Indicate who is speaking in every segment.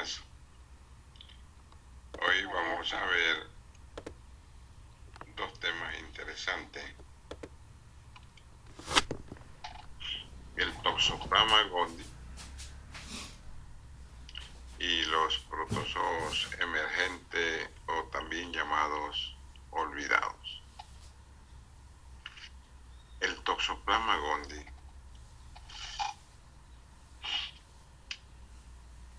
Speaker 1: días. Hoy vamos a ver dos temas interesantes. El Toxoplasma gondii y los protozoos emergentes o también llamados olvidados. El Toxoplasma gondii.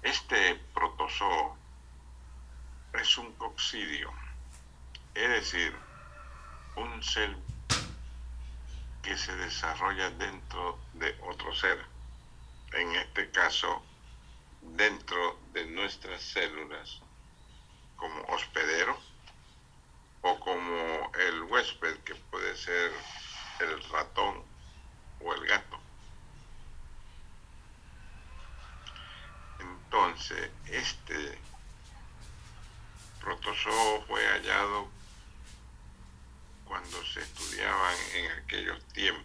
Speaker 1: Este protozoo es un coccidio, es decir, un ser que se desarrolla dentro de otro ser, en este caso dentro de nuestras células, como hospedero o como el huésped, que puede ser el ratón o el gato. Entonces, este protozoo fue hallado cuando se estudiaban en aquellos tiempos,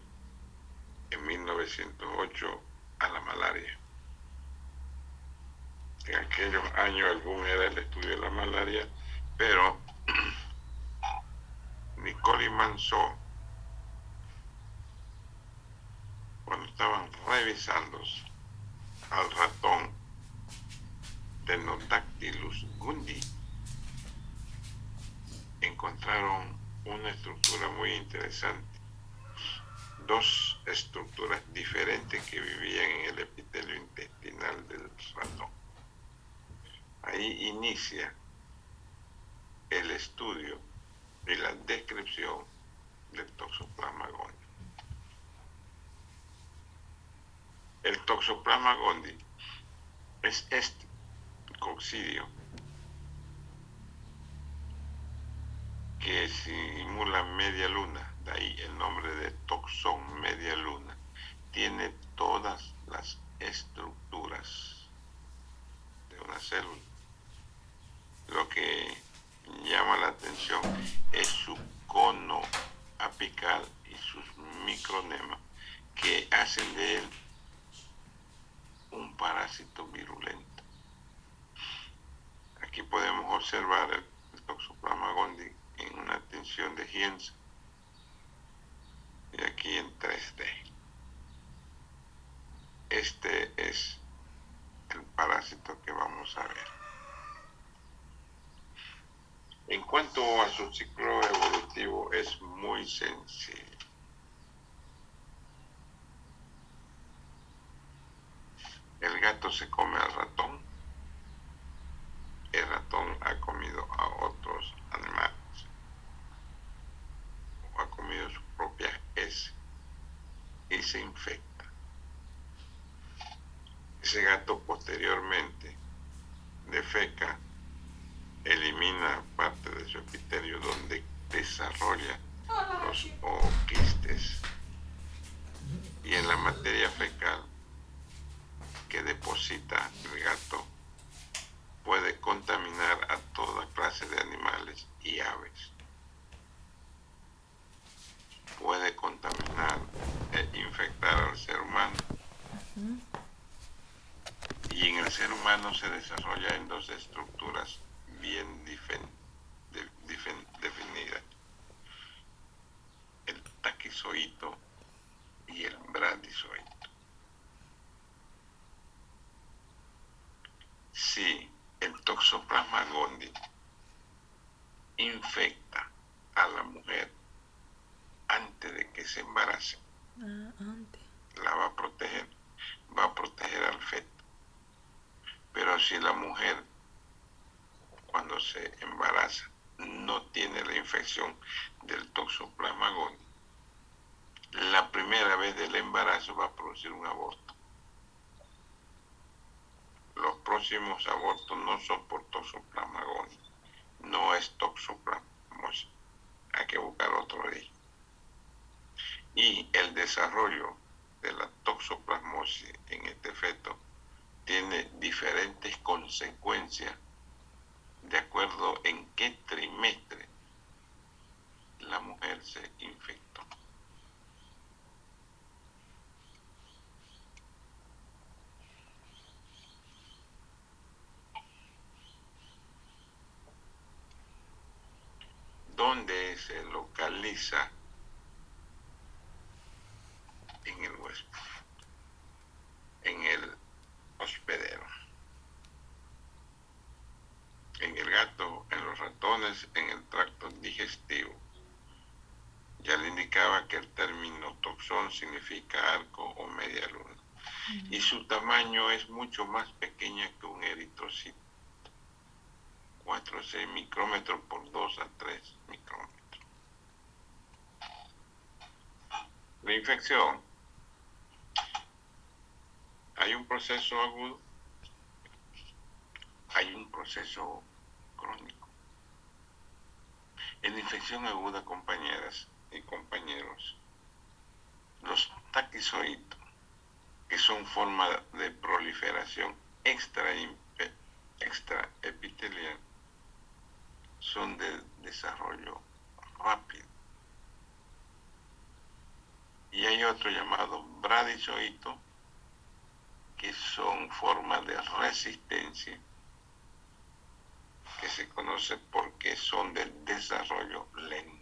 Speaker 1: en 1908, a la malaria. En aquellos años el boom era el estudio de la malaria, pero Nicole y Manso, cuando estaban revisando al ratón Thenodactylus gundi, encontraron una estructura muy interesante. Dos estructuras diferentes que vivían en el epitelio intestinal del ratón. Ahí inicia el estudio y la descripción del Toxoplasma gondii. El Toxoplasma gondii es este coccidio que simula media luna, de ahí el nombre de toxón media luna. Tiene todas las estructuras de una célula. Lo que llama la atención es su cono apical y sus micronemas, que hacen de él un parásito virulento. Aquí podemos observar el Toxoplasma gondii en una tensión de Jensen y aquí en 3D. Este es el parásito que vamos a ver. En cuanto a su ciclo evolutivo, es muy sencillo. El gato se come al ratón. El ratón ha comido a otros animales o ha comido sus propias heces y se infecta. Ese gato posteriormente defeca, elimina parte de su epitelio donde desarrolla los ooquistes, y en la materia fecal que deposita el gato puede contaminar a toda clase de animales y aves. Puede contaminar e infectar al ser humano. Y en el ser humano se desarrolla en dos estructuras bien definidas: el taquizoito y el bradizoito. Si el Toxoplasma gondii infecta a la mujer antes de que se embarace, la va a proteger al feto. Pero si la mujer, cuando se embaraza, no tiene la infección del Toxoplasma gondii, la primera vez del embarazo va a producir un aborto. Los próximos abortos no son por Toxoplasma gondii, no es toxoplasmosis, hay que buscar otro de ellos. Y el desarrollo de la toxoplasmosis en este feto tiene diferentes consecuencias de acuerdo en qué trimestre la mujer se infectó. donde se localiza en el huésped, en el hospedero, en el gato, en los ratones, en el tracto digestivo. Ya le indicaba que el término toxón significa arco o media luna. Y su tamaño es mucho más pequeña que un eritrocito. 4 a 6 micrómetros por 2 a 3 micrómetros. La infección. Hay un proceso agudo, hay un proceso crónico. En la infección aguda, compañeras y compañeros, los taquizoitos, que son forma de proliferación extraepitelial, son de desarrollo rápido. Y hay otro llamado bradizoito, que son formas de resistencia, que se conoce porque son de desarrollo lento.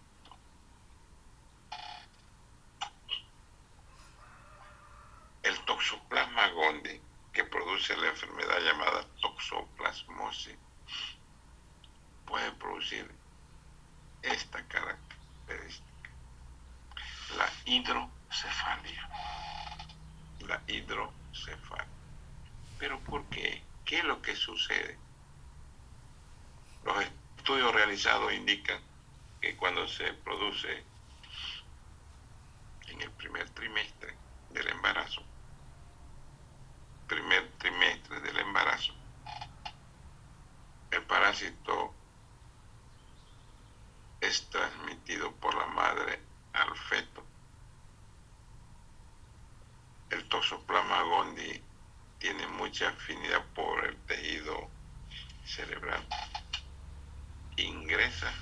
Speaker 1: El toxoplasma gondii, que produce la enfermedad llamada toxoplasmosis, puede producir esta característica: la hidrocefalia. La hidrocefalia. ¿Pero por qué? ¿Qué es lo que sucede? Los estudios realizados indican que cuando se produce en el primer trimestre del embarazo, el parásito es transmitido por la madre al feto. El toxoplasma gondii tiene mucha afinidad por el tejido cerebral. Ingresa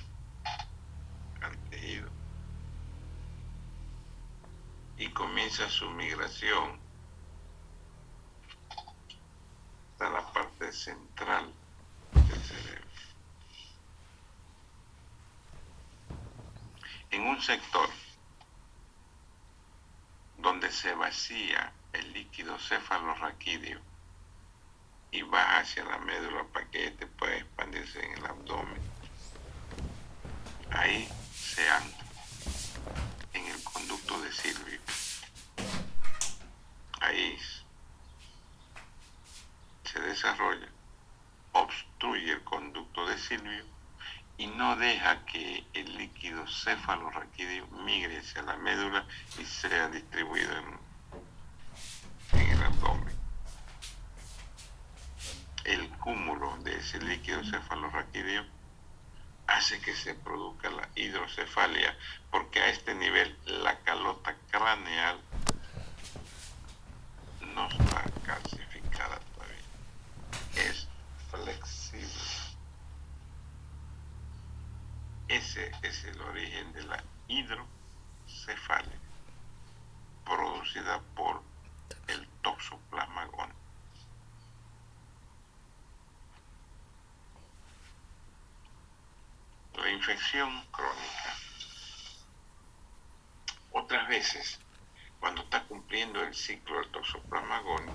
Speaker 1: al tejido y comienza su migración hasta la parte central del cerebro. En un sector donde se vacía el líquido cefalorraquídeo y va hacia la médula para que este pueda expandirse en el abdomen, ahí se ancla en el conducto de Silvio. Ahí se desarrolla, obstruye el conducto de Silvio y no deja que el líquido cefalorraquídeo migre hacia la médula y sea distribuido en el abdomen. El cúmulo de ese líquido cefalorraquídeo hace que se produzca la hidrocefalia, porque a este nivel la calota craneal no está calcificada todavía, es flexible. Ese es el origen de la hidrocefalia, producida por el toxoplasma gondii. La infección crónica. Otras veces, cuando está cumpliendo el ciclo del toxoplasma gondii,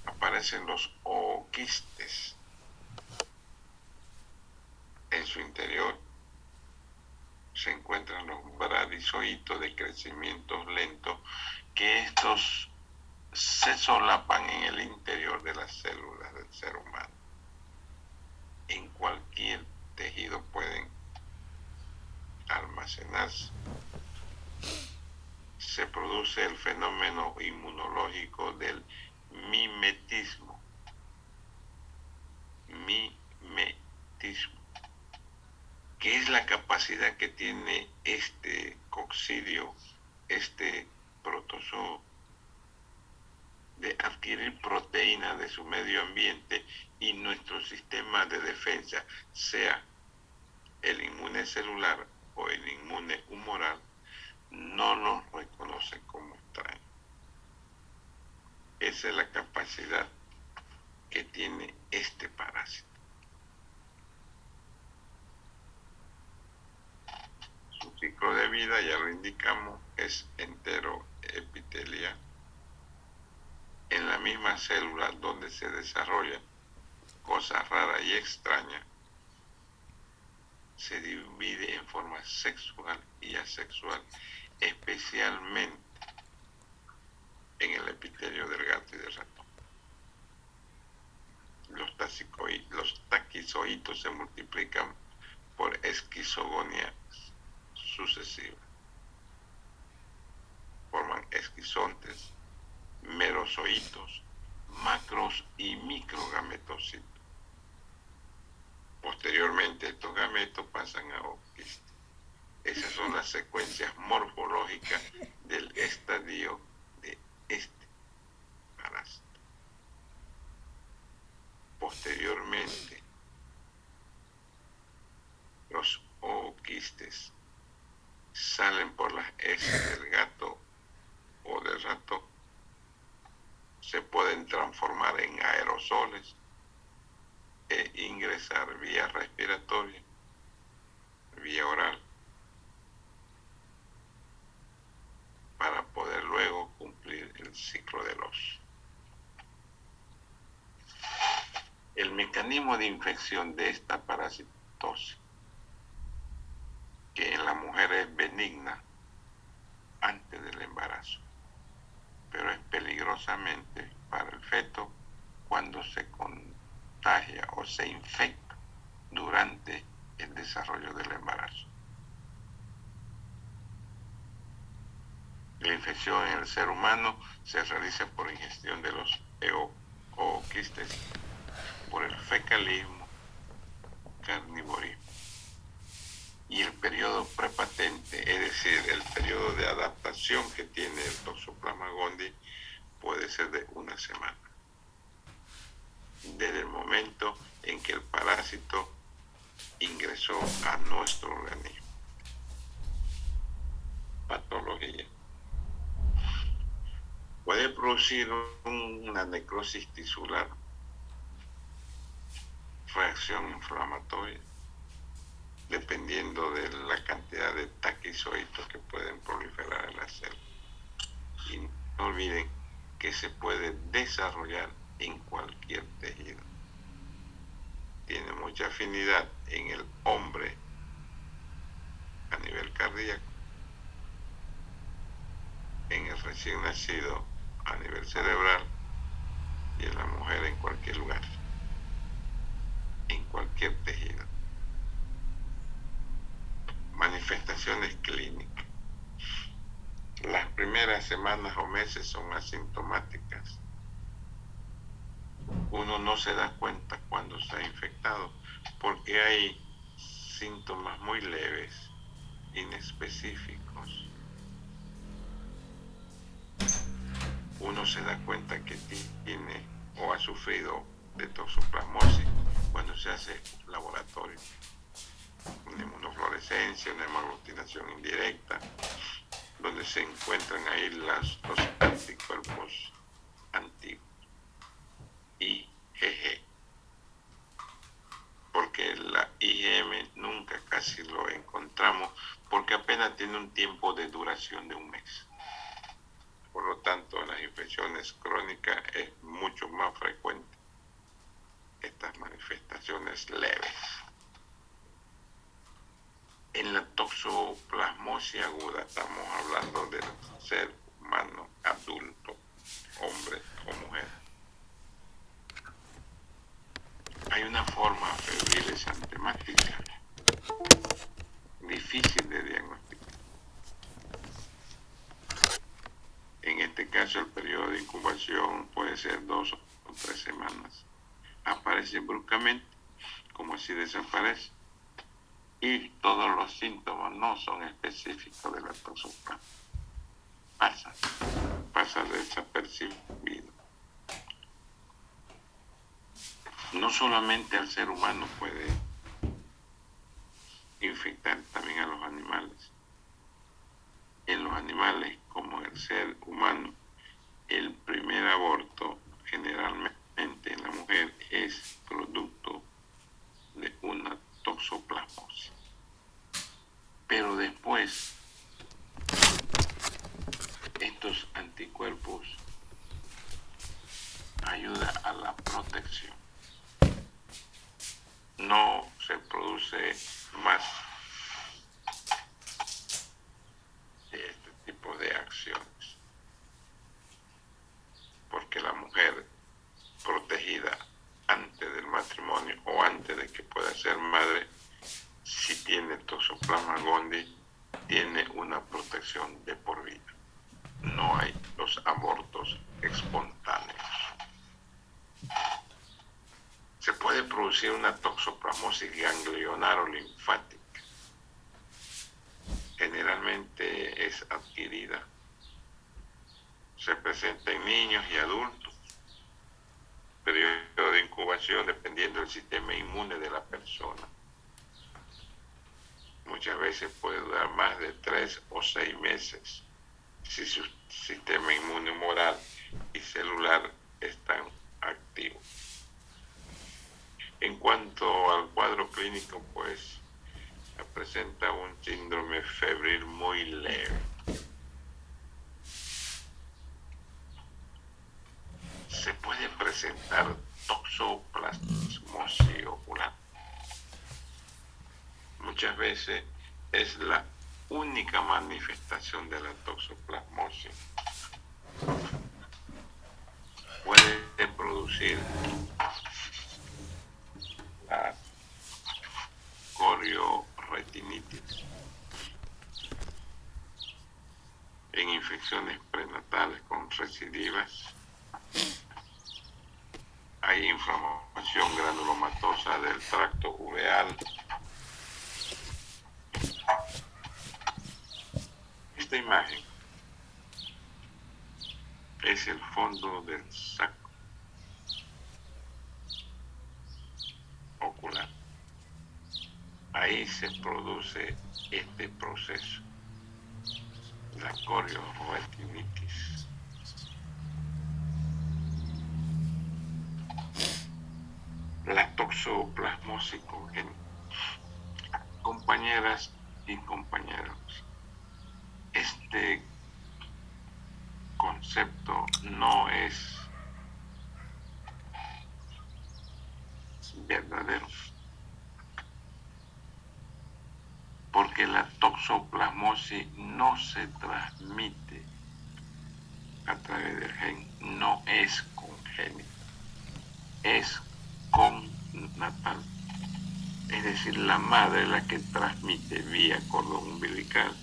Speaker 1: aparecen los ooquistes. En su interior se encuentran los bradizoitos de crecimiento lento, que estos se solapan en el interior de las células del ser humano. En cualquier tejido pueden almacenarse. Se produce el fenómeno inmunológico del mimetismo. Que es la capacidad que tiene este coccidio, este protozoo, de adquirir proteínas de su medio ambiente, y nuestro sistema de defensa, sea el inmune celular o el inmune humoral, no los reconoce como extraños. Esa es la capacidad que tiene este parásito. vida, ya lo indicamos, es enteroepitelial. En la misma célula donde se desarrolla cosas raras y extrañas, se divide en forma sexual y asexual, especialmente en el epitelio del gato y del ratón. Los taquizoitos se multiplican por esquizogonía sucesiva. Forman esquizontes, merozoitos, macros y microgametocitos. Posteriormente, estos gametos pasan a ooquistes. Esas son las secuencias morfológicas del estadio de este parásito. Posteriormente, los ooquistes salen por las heces del gato o del ratón, se pueden transformar en aerosoles e ingresar vía respiratoria, vía oral, para poder luego cumplir el ciclo del oso. El mecanismo de infección de esta parasitosis, que en la mujer es benigna antes del embarazo, pero es peligrosamente para el feto cuando se contagia o se infecta durante el desarrollo del embarazo. La infección en el ser humano se realiza por ingestión de los ooquistes, por el fecalismo, carnivorismo. Y el periodo prepatente, es decir, el periodo de adaptación que tiene el Toxoplasma gondii, puede ser de una semana. Desde el momento en que el parásito ingresó a nuestro organismo. Patología. Puede producir una necrosis tisular, reacción inflamatoria, dependiendo de la cantidad de taquizoitos que pueden proliferar en la célula. Y no olviden que se puede desarrollar en cualquier tejido. Tiene mucha afinidad en el hombre a nivel cardíaco, en el recién nacido a nivel cerebral y en la mujer en cualquier lugar, en cualquier tejido. Manifestaciones clínicas. Las primeras semanas o meses son asintomáticas. Uno no se da cuenta cuando está infectado porque hay síntomas muy leves, inespecíficos. Uno se da cuenta que tiene o ha sufrido de toxoplasmosis cuando se hace laboratorio, una inmunofluorescencia, una hemoaglutinación indirecta, donde se encuentran ahí los anticuerpos antiguos, IgG, porque la IgM nunca casi lo encontramos porque apenas tiene un tiempo de duración de un mes. Por lo tanto, en las infecciones crónicas es mucho más frecuente estas manifestaciones leves. En la toxoplasmosis aguda estamos hablando del ser humano adulto, hombre o mujer. Hay una forma febril exantemática, difícil de diagnosticar. En este caso, el periodo de incubación puede ser 2 o 3 semanas. Aparece bruscamente, como si desaparece. Y todos los síntomas no son específicos de la toxoplasma. Pasa desapercibido. No solamente al ser humano puede infectar, también a los animales. En los animales, como en el ser humano, el primer aborto generalmente en la mujer es producto de una toxoplasmosis. Pero después matrimonio o antes de que pueda ser madre, si tiene Toxoplasma gondii, tiene una protección de por vida. No hay los abortos espontáneos. Se puede producir una toxoplasmosis ganglionar o linfática. Generalmente es adquirida. Se presenta en niños y adultos. Periodo de incubación dependiendo del sistema inmune de la persona. Muchas veces puede durar más de 3 o 6 meses si su sistema inmune moral y celular están activos. En cuanto al cuadro clínico, pues presenta un síndrome febril muy leve. Se puede presentar toxoplasmosis ocular. Muchas veces es la única manifestación de la toxoplasmosis. Puede producir la corioretinitis en infecciones prenatales con recidivas. Hay inflamación granulomatosa del tracto uveal. Esta imagen es el fondo del saco ocular. Ahí se produce este proceso, la corioretinitis. La toxoplasmosis congénita. Compañeras y compañeros, este concepto no es verdadero, porque la toxoplasmosis no se transmite a través del gen, no es congénita, es connatal. Es decir, la madre es la que transmite vía cordón umbilical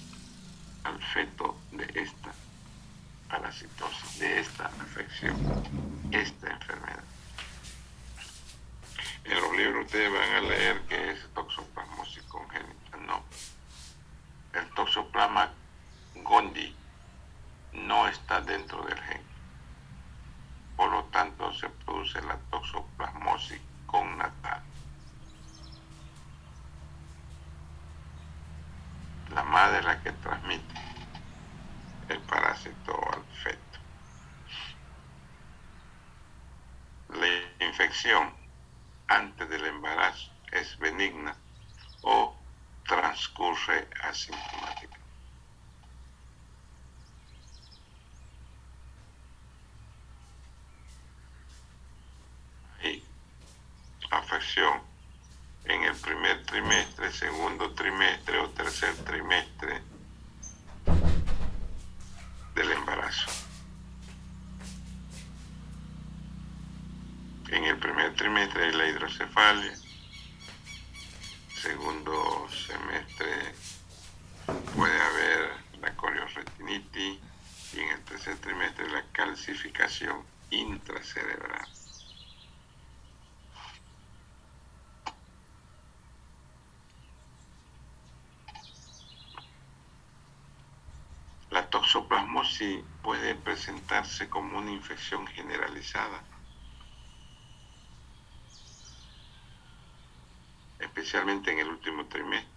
Speaker 1: al feto de esta parasitosis, de esta afección, esta enfermedad. En los libros ustedes van a leer que es toxoplasmosis congénita. No. El toxoplasma gondii no está dentro del gen. Por lo tanto, se produce la toxoplasmosis connatal. La madre es la que transmite el parásito al feto. La infección antes del embarazo es benigna o transcurre asintomática. Y afección en el primer trimestre, segundo trimestre o tercer trimestre del embarazo. En el primer trimestre hay la hidrocefalia, segundo semestre puede haber la corioretinitis y en el tercer trimestre la calcificación intracerebral. La toxoplasmosis puede presentarse como una infección generalizada, especialmente en el último trimestre.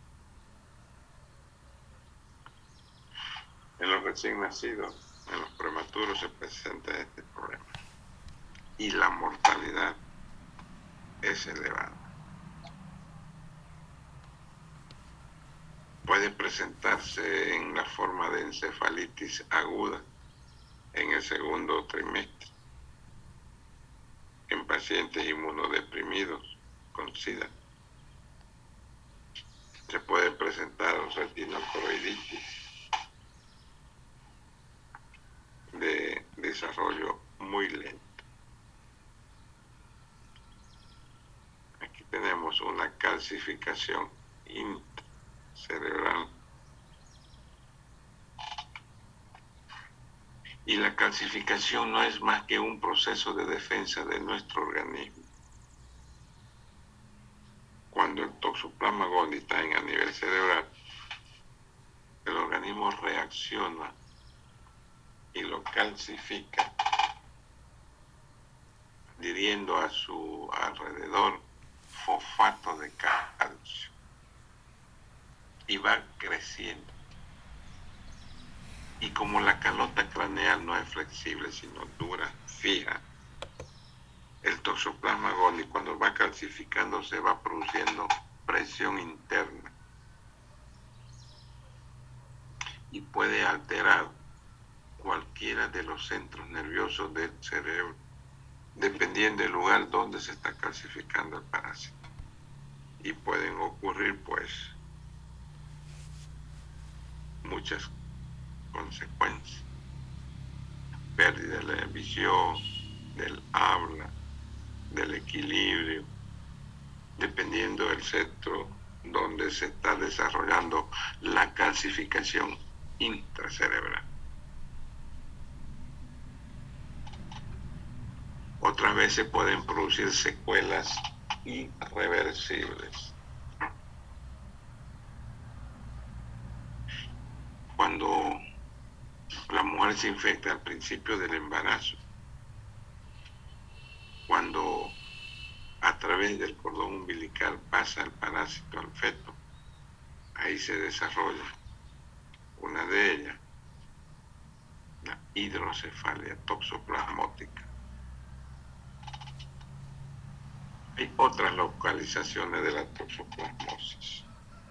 Speaker 1: En los recién nacidos, en los prematuros se presenta este problema y la mortalidad es elevada. Puede presentarse en la forma de encefalitis aguda en el segundo trimestre, en pacientes inmunodeprimidos con SIDA. Se puede presentar retinocoroiditis de desarrollo muy lento. calcificación intracerebral. Y la calcificación no es más que un proceso de defensa de nuestro organismo. Cuando el Toxoplasma gondii está a nivel cerebral, el organismo reacciona y lo calcifica, adhiriendo a su alrededor fosfato de calcio, y va creciendo. Y como la calota craneal no es flexible, sino dura, fija, el Toxoplasma gondii, cuando va calcificando, se va produciendo presión interna y puede alterar cualquiera de los centros nerviosos del cerebro, dependiendo del lugar donde se está calcificando el parásito. Y pueden ocurrir, pues, muchas consecuencias: pérdida de la visión, del habla, del equilibrio, dependiendo del centro donde se está desarrollando la calcificación intracerebral. Otras veces pueden producir secuelas irreversibles. Cuando la mujer se infecta al principio del embarazo, cuando a través del cordón umbilical pasa el parásito al feto, ahí se desarrolla una de ellas, la hidrocefalia toxoplasmótica. Hay otras localizaciones de la toxoplasmosis: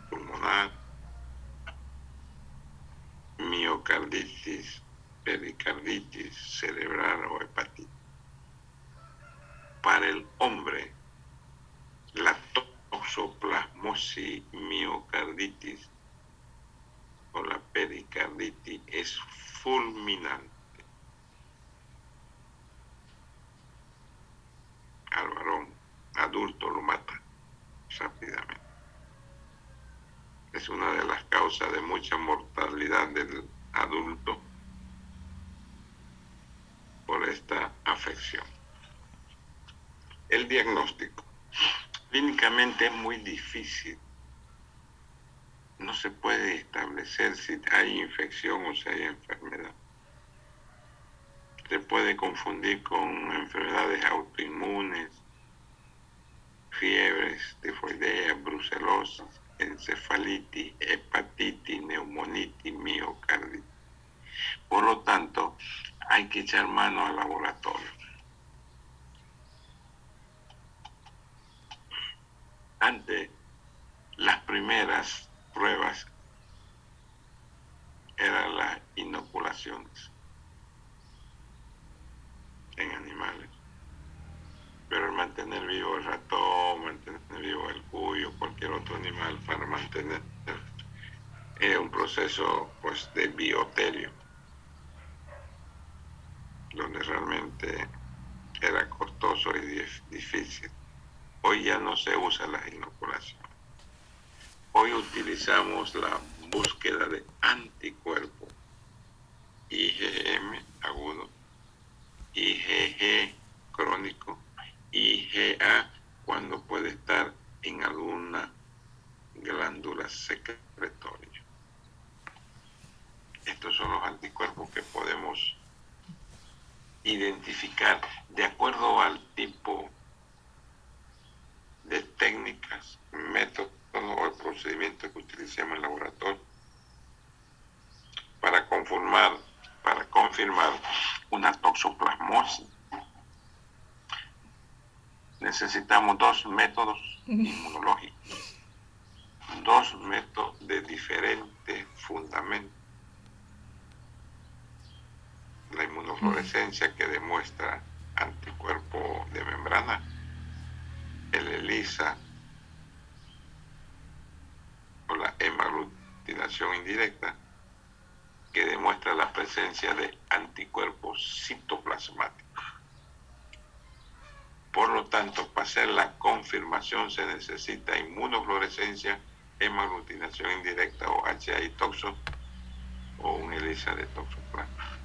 Speaker 1: pulmonar, miocarditis, pericarditis cerebral o hepatitis. Para el hombre, la toxoplasmosis miocarditis o la pericarditis es fulminante. Al varón adulto lo mata rápidamente. Es una de las causas de mucha mortalidad del adulto por esta afección. El diagnóstico. Clínicamente es muy difícil. No se puede establecer si hay infección o si hay enfermedad. Se puede confundir con enfermedades autoinmunes, fiebres, tifoidea, brucelosis, encefalitis, hepatitis, neumonitis, miocarditis. Por lo tanto, hay que echar mano al laboratorio. Antes, las primeras pruebas eran las inoculaciones en animales. Pero el mantener vivo el ratón, mantener vivo el cuyo, cualquier otro animal para mantener, es un proceso, pues, de bioterio, donde realmente era costoso y difícil. Hoy ya no se usa la inoculación. Hoy utilizamos la búsqueda de anticuerpos, IgM agudo, IgG crónico, IgA cuando puede estar en alguna glándula secretoria. Estos son los anticuerpos que podemos identificar de acuerdo al tipo de técnicas, métodos o el procedimiento que utilicemos en el laboratorio para confirmar una toxoplasmosis. Necesitamos dos métodos inmunológicos, dos métodos de diferentes fundamentos. La inmunofluorescencia, que demuestra anticuerpo de membrana, el ELISA o la hemaglutinación indirecta, que demuestra la presencia de anticuerpos citoplasmáticos. Por lo tanto, para hacer la confirmación se necesita inmunofluorescencia, hemaglutinación indirecta o HAI toxo o un ELISA de toxoplasma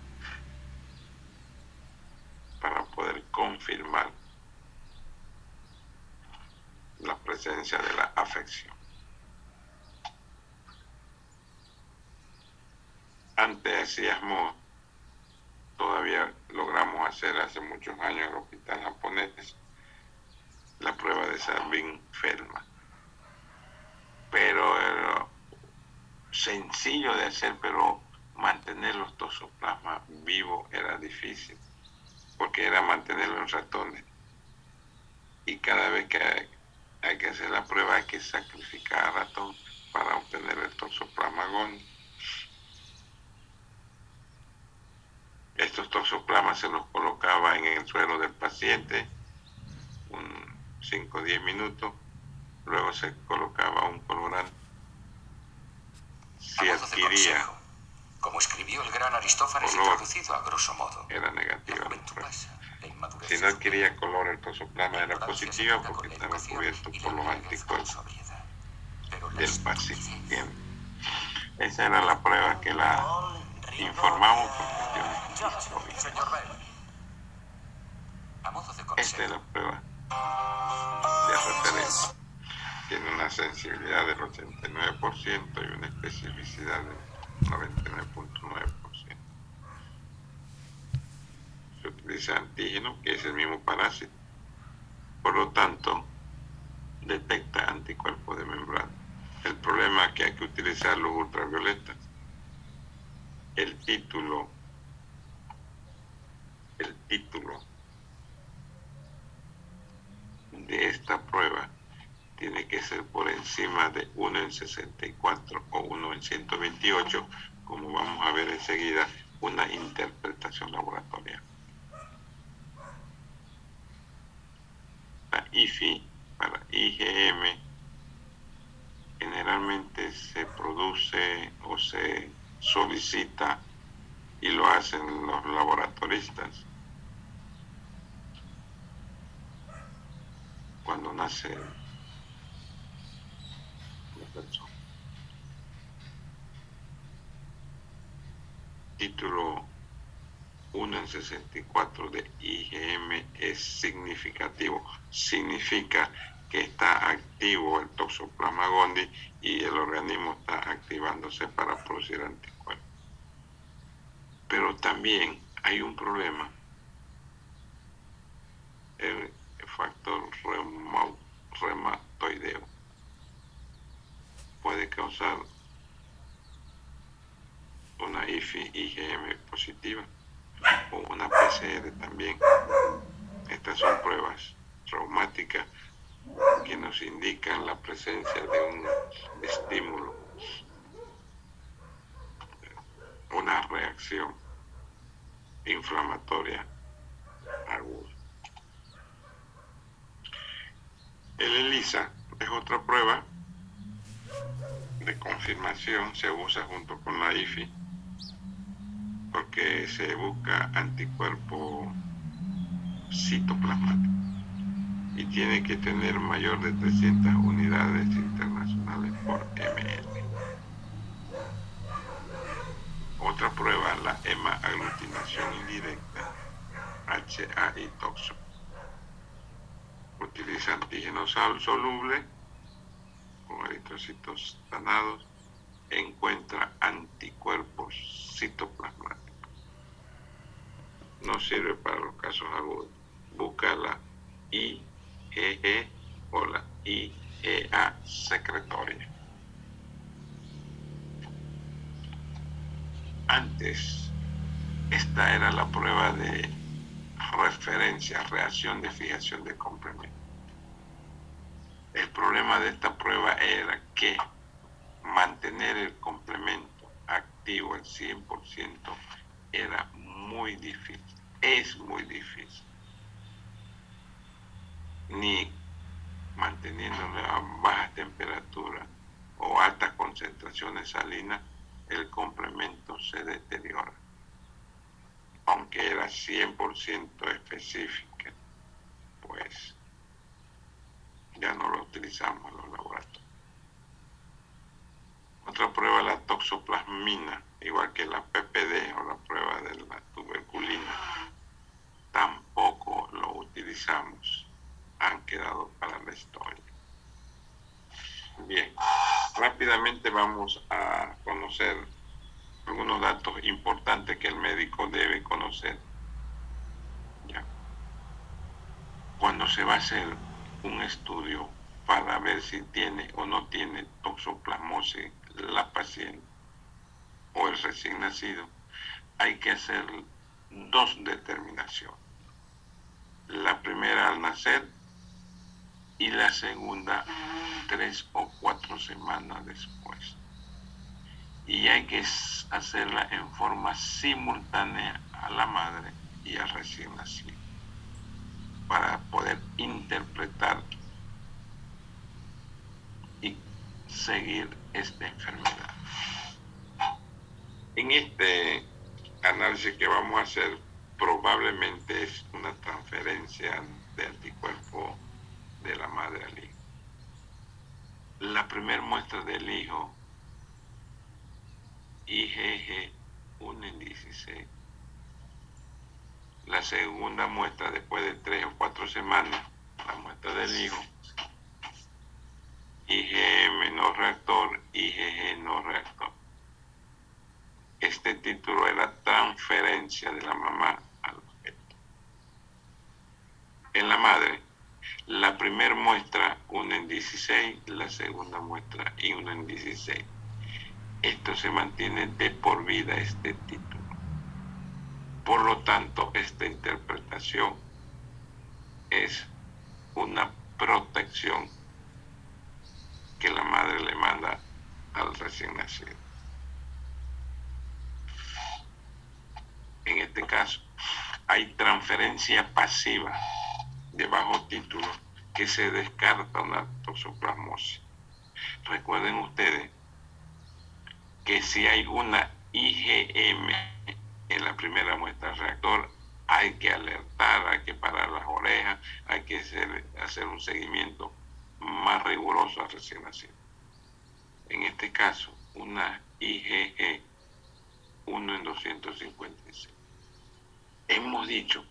Speaker 1: para poder confirmar la presencia de la afección. Antes hacíamos, todavía logramos hacer hace muchos años en el hospital japonés, la prueba de Sabin-Feldman. Pero era sencillo de hacer, pero mantener los toxoplasmas vivos era difícil, porque era mantenerlo en ratones. Y cada vez que hay que hacer la prueba hay que sacrificar al ratón para obtener el toxoplasma gondii. Estos toxoplasmas se los colocaba en el suero del paciente 5 o 10 minutos, luego se colocaba un colorante. Si adquiría,
Speaker 2: como escribió el gran Aristófanes y traducido a grosso modo,
Speaker 1: era negativa. Si no adquiría color, el toxoplasma era positivo porque estaba cubierto por los anticuerpos del paciente. Esa era la prueba que la informamos por cuestiones históricas. Esta es la prueba de referencia. Tiene una sensibilidad del 89% y una especificidad del 99.9%. Se utiliza antígeno, que es el mismo parásito. Por lo tanto, detecta anticuerpos de membrana. El problema es que hay que utilizar los ultravioletas. El título de esta prueba tiene que ser por encima de 1 en 64 o 1 en 128, como vamos a ver enseguida, una interpretación laboratorial. La IFI para IgM generalmente se produce o se solicita y lo hacen los laboratoristas cuando nace la persona. Título 1 en 64 de IgM es significativo. Significa que está activo el toxoplasma gondii y el organismo está activándose para producir anticuerpos. Pero también hay un problema. El factor reumatoideo puede causar una IFI-IgM positiva o una PCR también. Estas son pruebas traumáticas que nos indican la presencia de un estímulo, una reacción inflamatoria aguda. El ELISA es otra prueba de confirmación, se usa junto con la IFI porque se busca anticuerpo citoplasmático y tiene que tener mayor de 300 unidades internacionales por ml. Otra prueba, la hemaglutinación indirecta, HAI toxo. Utiliza antígenos solubles con eritrocitos sanados, encuentra anticuerpos citoplasmáticos. No sirve para los casos agudos. Busca la IgE o la IgA secretoria. Antes, esta era la prueba de referencia, reacción de fijación de complemento. El problema de esta prueba era que mantener el complemento activo al 100% era muy difícil, es muy difícil. Ni manteniéndolo a baja temperatura o altas concentraciones salinas, el complemento se deteriora. Aunque era 100% específica, pues ya no lo utilizamos en los laboratorios. Otra prueba es la toxoplasmina, igual que la PPD o la prueba de la tuberculina. Tampoco lo utilizamos, han quedado para la historia. Bien, rápidamente vamos a conocer algunos datos importantes que el médico debe conocer. ¿Ya? Cuando se va a hacer un estudio para ver si tiene o no tiene toxoplasmosis la paciente o el recién nacido, hay que hacer dos determinaciones. La primera al nacer y la segunda 3 o 4 semanas después. Y hay que hacerla en forma simultánea a la madre y al recién nacido para poder interpretar y seguir esta enfermedad. En este análisis que vamos a hacer probablemente es una transferencia de anticuerpo de la madre al hijo. La primera muestra del hijo, IgG 1 en 16. La segunda muestra después de 3 o 4 semanas, la muestra del hijo, IgM no reactor, IgG no reactor. Este título es la transferencia de la mamá al feto. En la madre, la primera muestra 1 en 16, la segunda muestra y 1 en 16. Esto se mantiene de por vida, este título. Por lo tanto, esta interpretación es una protección que la madre le manda al recién nacido. En este caso, hay transferencia pasiva de bajo título que se descarta una toxoplasmosis. Recuerden ustedes que si hay una IgM en la primera muestra del reactor, hay que alertar, hay que parar las orejas, hay que hacer un seguimiento más riguroso al recién nacido. En este caso, una IgG 1 en 256. Hemos dicho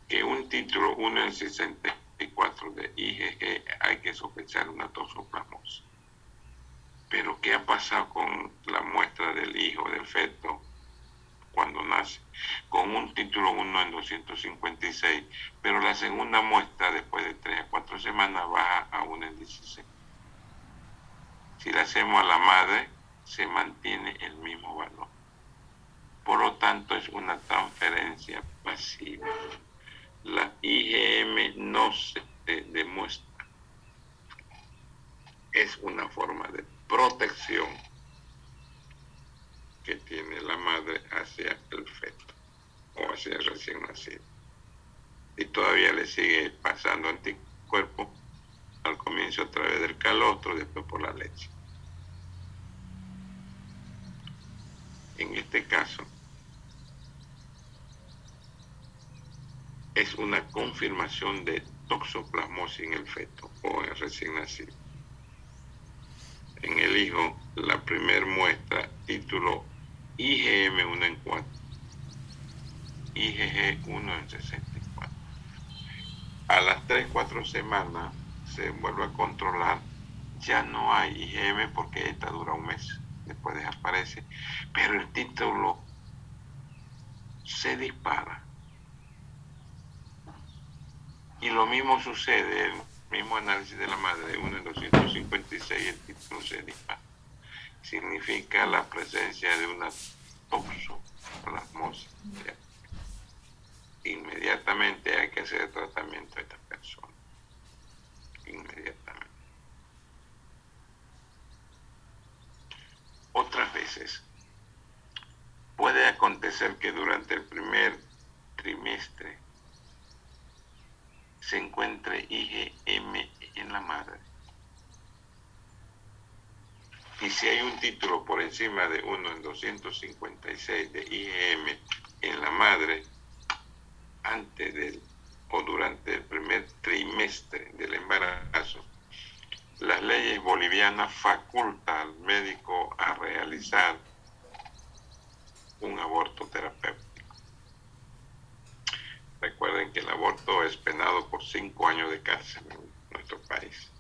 Speaker 1: que un título 1 en 64 de IgG hay que sospechar una toxoplasmosis. Pero ¿qué ha pasado con la muestra del hijo, del feto, cuando nace? Con un título 1 en 256, pero la segunda muestra después de 3 a 4 semanas baja a 1 en 16. Si la hacemos a la madre, se mantiene el mismo valor. Por lo tanto, es una transferencia pasiva. La IgM no se demuestra. Es una forma de protección que tiene la madre hacia el feto o hacia el recién nacido. Y todavía le sigue pasando anticuerpos al comienzo a través del calostro, después por la leche. En este caso, es una confirmación de toxoplasmosis en el feto o en el recién nacido. En el hijo, la primera muestra, título IgM 1 en 4, IgG 1 en 64. A las 3-4 semanas se vuelve a controlar, ya no hay IgM porque esta dura un mes, después desaparece, pero el título se dispara. Y lo mismo sucede, el mismo análisis de la madre, 1 en 256, el título se dispara. Significa la presencia de una toxoplasmosis. Inmediatamente hay que hacer el tratamiento a esta persona. Inmediatamente. Otras veces puede acontecer que durante el primer trimestre se encuentre IgM en la madre. Y si hay un título por encima de 1 en 256 de IgM en la madre, antes del o durante el primer trimestre del embarazo, las leyes bolivianas facultan al médico a realizar un aborto terapéutico. Recuerden que el aborto es penado por 5 años de cárcel en nuestro país.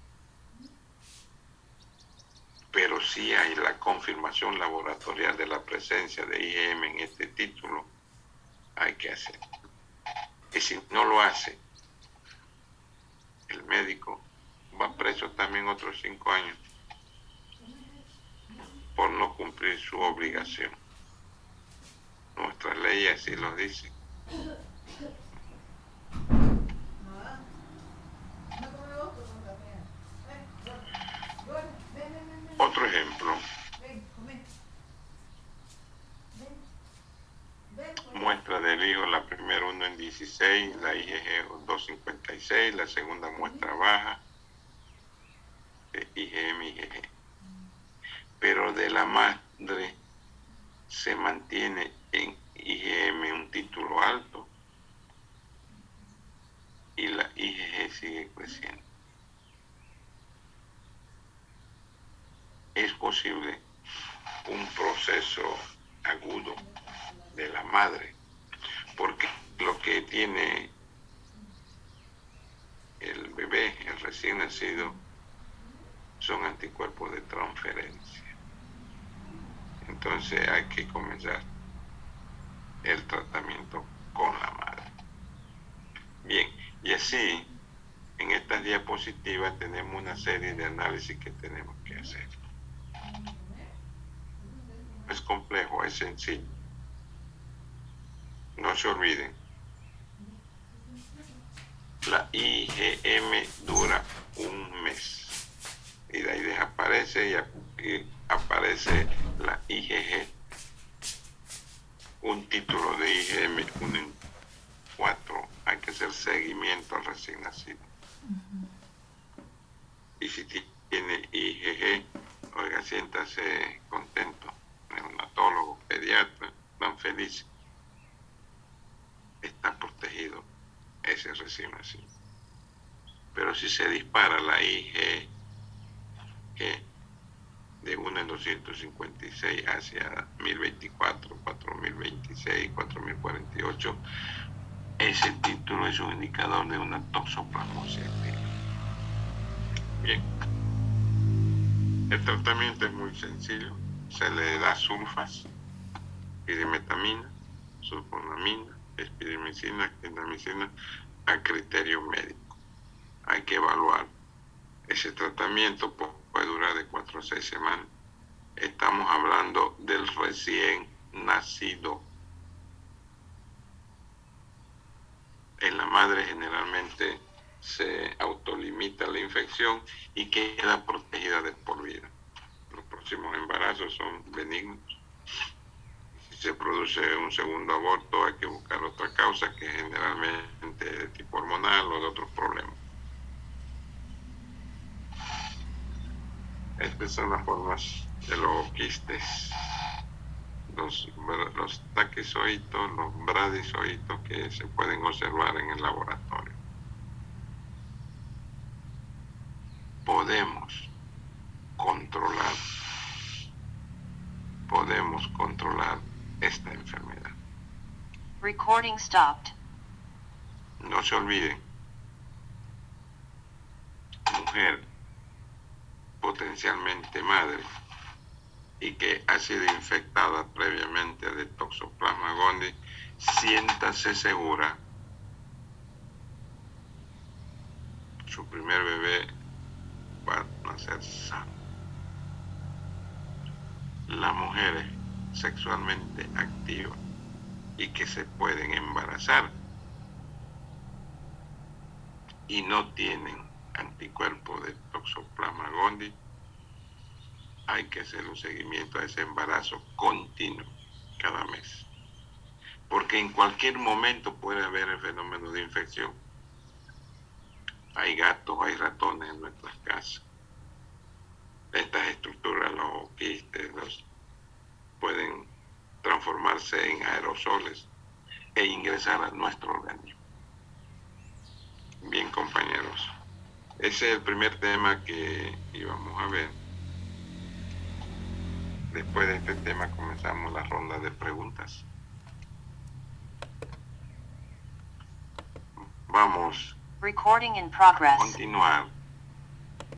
Speaker 1: Pero si hay la confirmación laboratorial de la presencia de IgM en este título, hay que hacerlo. Y si no lo hace, el médico va preso también otros 5 años por no cumplir su obligación. Nuestras leyes así lo dicen. Otro ejemplo, muestra del hijo, la primera 1 en 16, la IgG 256, la segunda muestra baja de IgM IgG. Pero de la madre se mantiene en IgM un título alto y la IgG sigue creciendo. Es posible un proceso agudo de la madre, porque lo que tiene el bebé, el recién nacido, son anticuerpos de transferencia. Entonces hay que comenzar el tratamiento con la madre. Bien, y así, en estas diapositivas tenemos una serie de análisis que tenemos que hacer. Es complejo, es sencillo. No se olviden, la IgM dura un mes y de ahí desaparece y aparece la IgG. Un título de IgM 1 en 4, hay que hacer seguimiento al recién nacido. Y si tiene IgG, oiga, siéntase contento, neonatólogo, pediatra, tan feliz. Está protegido ese recién nacido. Pero si se dispara la IgG de 1 en 256 hacia 1024, 4026, 4048, ese título es un indicador de una toxoplasmosis activa. Bien, el tratamiento es muy sencillo. Se le da sulfas, pirimetamina, sulfonamina, espirimicina, clindamicina a criterio médico. Hay que evaluar. Ese tratamiento puede durar de 4 a 6 semanas. Estamos hablando del recién nacido. En la madre generalmente se autolimita la infección y queda protegida de por vida. Los próximos embarazos son benignos. Si se produce un segundo aborto, hay que buscar otra causa, que generalmente de tipo hormonal o de otros problemas. Estas son las formas de los quistes, los taquizoitos, los bradizoitos que se pueden observar en el laboratorio. Podemos controlar esta enfermedad.
Speaker 3: Recording stopped.
Speaker 1: No se olviden, mujer potencialmente madre y que ha sido infectada previamente de Toxoplasma gondii, siéntase segura. Su primer bebé va a nacer sano. Las mujeres sexualmente activas y que se pueden embarazar y no tienen anticuerpos de Toxoplasma gondii, hay que hacer un seguimiento a ese embarazo continuo cada mes, porque en cualquier momento puede haber el fenómeno de infección. Hay gatos, hay ratones en nuestras casas. Estas estructuras, los quistes, pueden transformarse en aerosoles e ingresar a nuestro organismo. Bien, compañeros. Ese es el primer tema que íbamos a ver. Después de este tema comenzamos la ronda de preguntas. Vamos
Speaker 3: Recording in progress.
Speaker 1: a continuar